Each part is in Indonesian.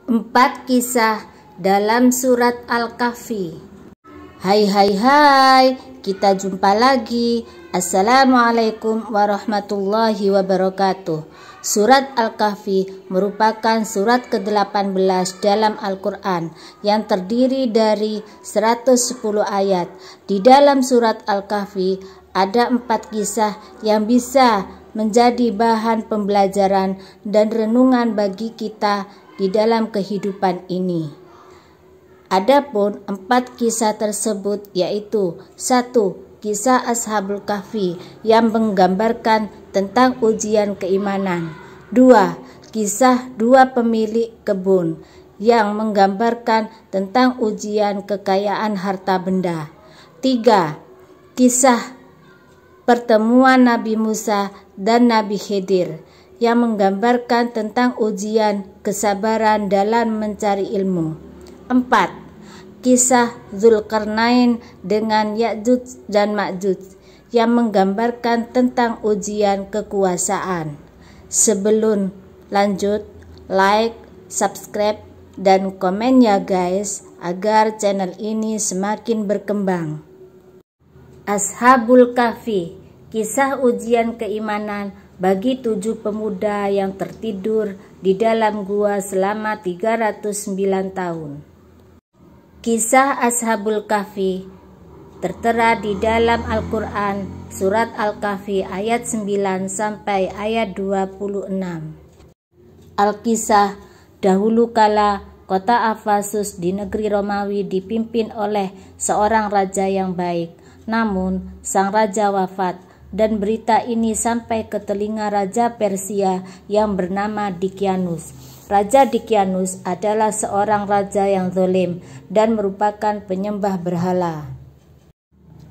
4 kisah dalam surat Al-Kahfi. Hai, kita jumpa lagi. Assalamualaikum warahmatullahi wabarakatuh. Surat Al-Kahfi merupakan surat ke-18 dalam Al-Quran yang terdiri dari 110 ayat. Di dalam surat Al-Kahfi ada 4 kisah yang bisa menjadi bahan pembelajaran dan renungan bagi kita di dalam kehidupan ini. Adapun 4 kisah tersebut yaitu 1. Kisah Ashabul Kahfi yang menggambarkan tentang ujian keimanan. 2. Kisah 2 pemilik kebun yang menggambarkan tentang ujian kekayaan harta benda. 3. Kisah pertemuan Nabi Musa dan Nabi Khidir yang menggambarkan tentang ujian kesabaran dalam mencari ilmu. 4. Kisah Dzulkarnain dengan Ya'juj dan Ma'juj yang menggambarkan tentang ujian kekuasaan. Sebelum lanjut, like, subscribe, dan komen ya guys, agar channel ini semakin berkembang. Ashabul Kahfi, kisah ujian keimanan bagi 7 pemuda yang tertidur di dalam gua selama 309 tahun. Kisah Ashabul Kahfi tertera di dalam Al-Quran surat Al-Kahfi ayat 9 sampai ayat 26. Al-Kisah, dahulu kala kota Afasus di negeri Romawi dipimpin oleh seorang raja yang baik. Namun sang raja wafat dan berita ini sampai ke telinga Raja Persia yang bernama Dicyanus. Raja Dicyanus adalah seorang raja yang zalim dan merupakan penyembah berhala.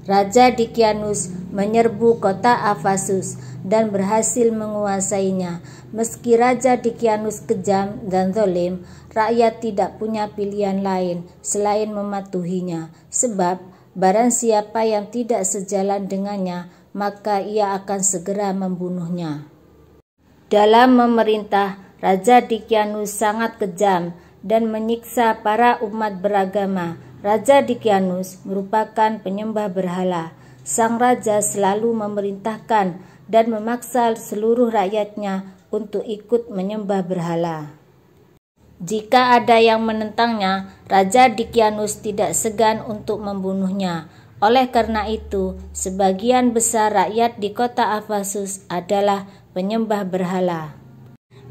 Raja Dicyanus menyerbu kota Afasus dan berhasil menguasainya. Meski Raja Dicyanus kejam dan zalim, rakyat tidak punya pilihan lain selain mematuhinya, sebab barang siapa yang tidak sejalan dengannya, maka ia akan segera membunuhnya. Dalam memerintah, Raja Dicyanus sangat kejam dan menyiksa para umat beragama. Raja Dicyanus merupakan penyembah berhala. Sang raja selalu memerintahkan dan memaksa seluruh rakyatnya untuk ikut menyembah berhala. Jika ada yang menentangnya, Raja Dicyanus tidak segan untuk membunuhnya. Oleh karena itu, sebagian besar rakyat di kota Afasus adalah penyembah berhala.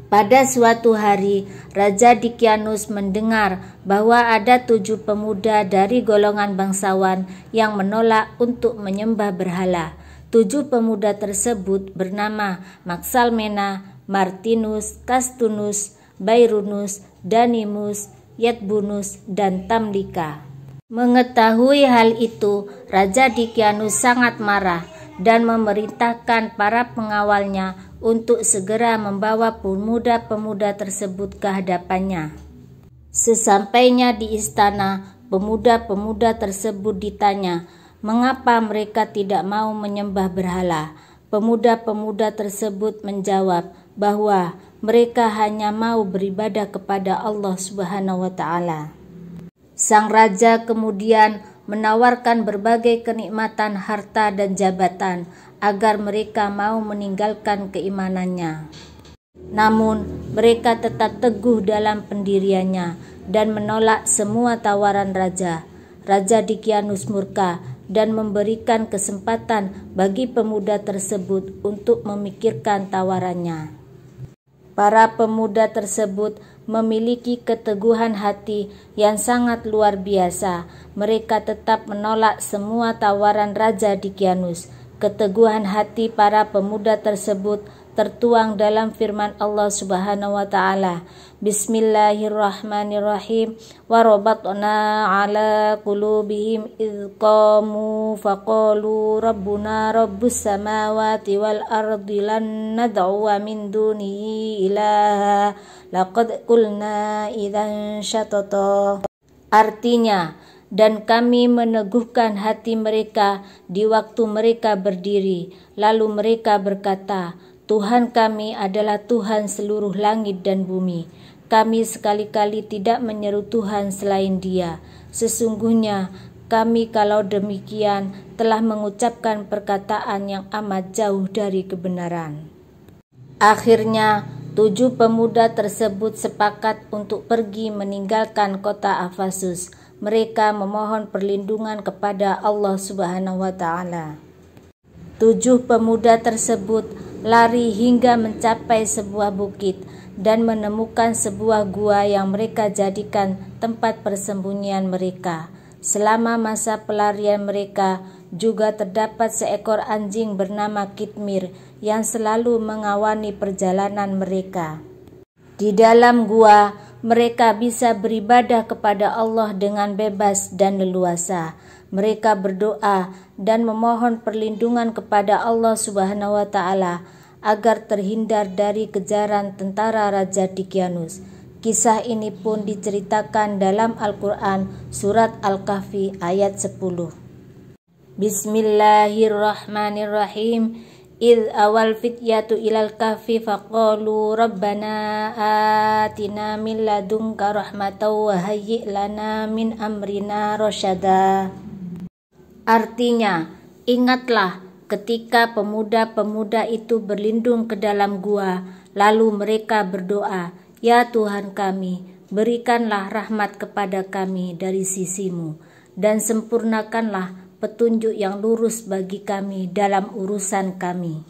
Pada suatu hari, Raja Dicyanus mendengar bahwa ada 7 pemuda dari golongan bangsawan yang menolak untuk menyembah berhala. 7 pemuda tersebut bernama Maxalmena, Martinus, Castunus, Bairunus, Danimus, Yatbunus, dan Tamlika. Mengetahui hal itu, Raja Dicyanus sangat marah dan memerintahkan para pengawalnya untuk segera membawa pemuda-pemuda tersebut ke hadapannya. Sesampainya di istana, pemuda-pemuda tersebut ditanya, mengapa mereka tidak mau menyembah berhala. Pemuda-pemuda tersebut menjawab bahwa mereka hanya mau beribadah kepada Allah Subhanahu wa Ta'ala. Sang raja kemudian menawarkan berbagai kenikmatan harta dan jabatan agar mereka mau meninggalkan keimanannya. Namun mereka tetap teguh dalam pendiriannya dan menolak semua tawaran raja. Raja Dicyanus murka dan memberikan kesempatan bagi pemuda tersebut untuk memikirkan tawarannya. Para pemuda tersebut memiliki keteguhan hati yang sangat luar biasa. Mereka tetap menolak semua tawaran Raja Dicyanus. Keteguhan hati para pemuda tersebut tertuang dalam firman Allah Subhanahu wa Ta'ala. Bismillahirrahmanirrahim. Wa rabatna ala qulubihim idh qamu faqalu rabbuna rabbus samawati wal ardi lan nad'u min dunihi ilaha laqad qulna idzan syatata. Artinya, dan kami meneguhkan hati mereka di waktu mereka berdiri. Lalu mereka berkata, Tuhan kami adalah Tuhan seluruh langit dan bumi. kami sekali-kali tidak menyeru Tuhan selain Dia. Sesungguhnya kami kalau demikian telah mengucapkan perkataan yang amat jauh dari kebenaran. Akhirnya 7 pemuda tersebut sepakat untuk pergi meninggalkan kota Afasus. Mereka memohon perlindungan kepada Allah Subhanahu wa Ta'ala. 7 pemuda tersebut lari hingga mencapai sebuah bukit dan menemukan sebuah gua yang mereka jadikan tempat persembunyian mereka. Selama masa pelarian mereka juga terdapat seekor anjing bernama Kitmir yang selalu mengawani perjalanan mereka. Di dalam gua mereka bisa beribadah kepada Allah dengan bebas dan leluasa. Mereka berdoa dan memohon perlindungan kepada Allah Subhanahu wa Ta'ala agar terhindar dari kejaran tentara Raja Dicyanus. Kisah ini pun diceritakan dalam Al-Quran surat Al-Kahfi ayat 10. Bismillahirrahmanirrahim. Idh awal fityatu ilal kahfi faqalu rabbana atina min ladunka rahmatan wa hayyi' lana min amrina rasyada. Artinya, ingatlah ketika pemuda-pemuda itu berlindung ke dalam gua, lalu mereka berdoa, "Ya Tuhan kami, berikanlah rahmat kepada kami dari sisimu, dan sempurnakanlah petunjuk yang lurus bagi kami dalam urusan kami."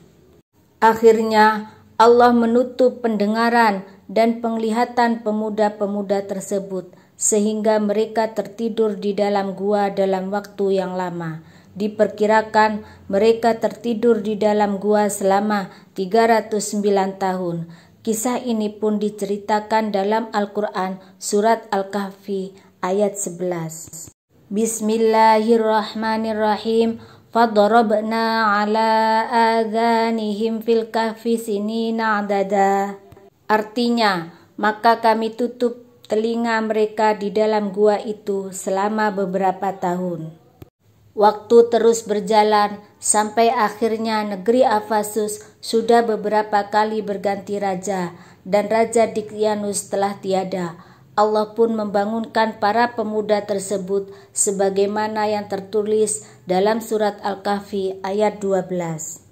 Akhirnya Allah menutup pendengaran dan penglihatan pemuda-pemuda tersebut sehingga mereka tertidur di dalam gua dalam waktu yang lama. Diperkirakan mereka tertidur di dalam gua selama 309 tahun. Kisah ini pun diceritakan dalam Al-Quran surat Al-Kahfi ayat 11. Bismillahirrahmanirrahim. Fadarabna ala adhanihim fil kahfi sinina adada. Artinya, maka kami tutup telinga mereka di dalam gua itu selama beberapa tahun. Waktu terus berjalan sampai akhirnya negeri Afasus sudah beberapa kali berganti raja dan Raja Dicyanus telah tiada. Allah pun membangunkan para pemuda tersebut sebagaimana yang tertulis dalam surat Al-Kahfi ayat 12.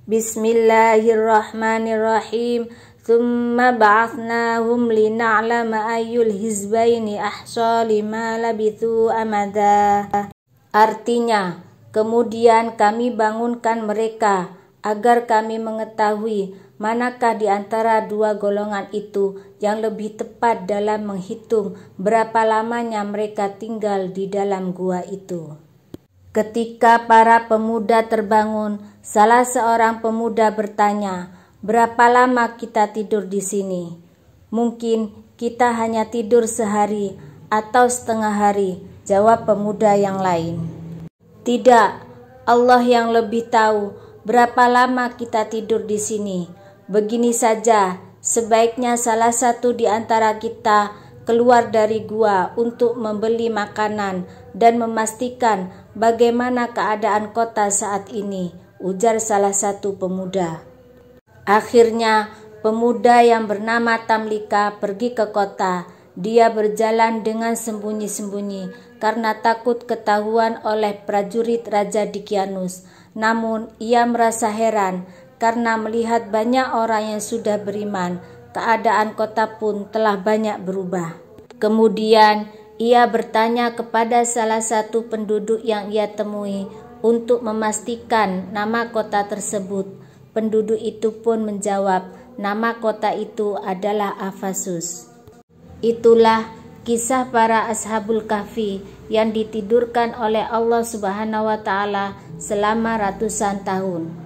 Bismillahirrahmanirrahim. Tsumma ba'athnahum lina'lama ayyul hizbaini ahsa lima labithu amada. Artinya, kemudian kami bangunkan mereka agar kami mengetahui manakah di antara dua golongan itu yang lebih tepat dalam menghitung berapa lamanya mereka tinggal di dalam gua itu. Ketika para pemuda terbangun, salah seorang pemuda bertanya, "Berapa lama kita tidur di sini?" "Mungkin kita hanya tidur sehari atau setengah hari," jawab pemuda yang lain. "Tidak, Allah yang lebih tahu berapa lama kita tidur di sini. Begini saja, sebaiknya salah satu di antara kita keluar dari gua untuk membeli makanan dan memastikan bagaimana keadaan kota saat ini," ujar salah satu pemuda. Akhirnya, pemuda yang bernama Tamlika pergi ke kota. Dia berjalan dengan sembunyi-sembunyi karena takut ketahuan oleh prajurit Raja Dicyanus. Namun, ia merasa heran karena melihat banyak orang yang sudah beriman. Keadaan kota pun telah banyak berubah. Kemudian, ia bertanya kepada salah satu penduduk yang ia temui untuk memastikan nama kota tersebut. Penduduk itu pun menjawab, nama kota itu adalah Afasus. Itulah kisah para Ashabul Kahfi yang ditidurkan oleh Allah Subhanahu wa Ta'ala selama ratusan tahun.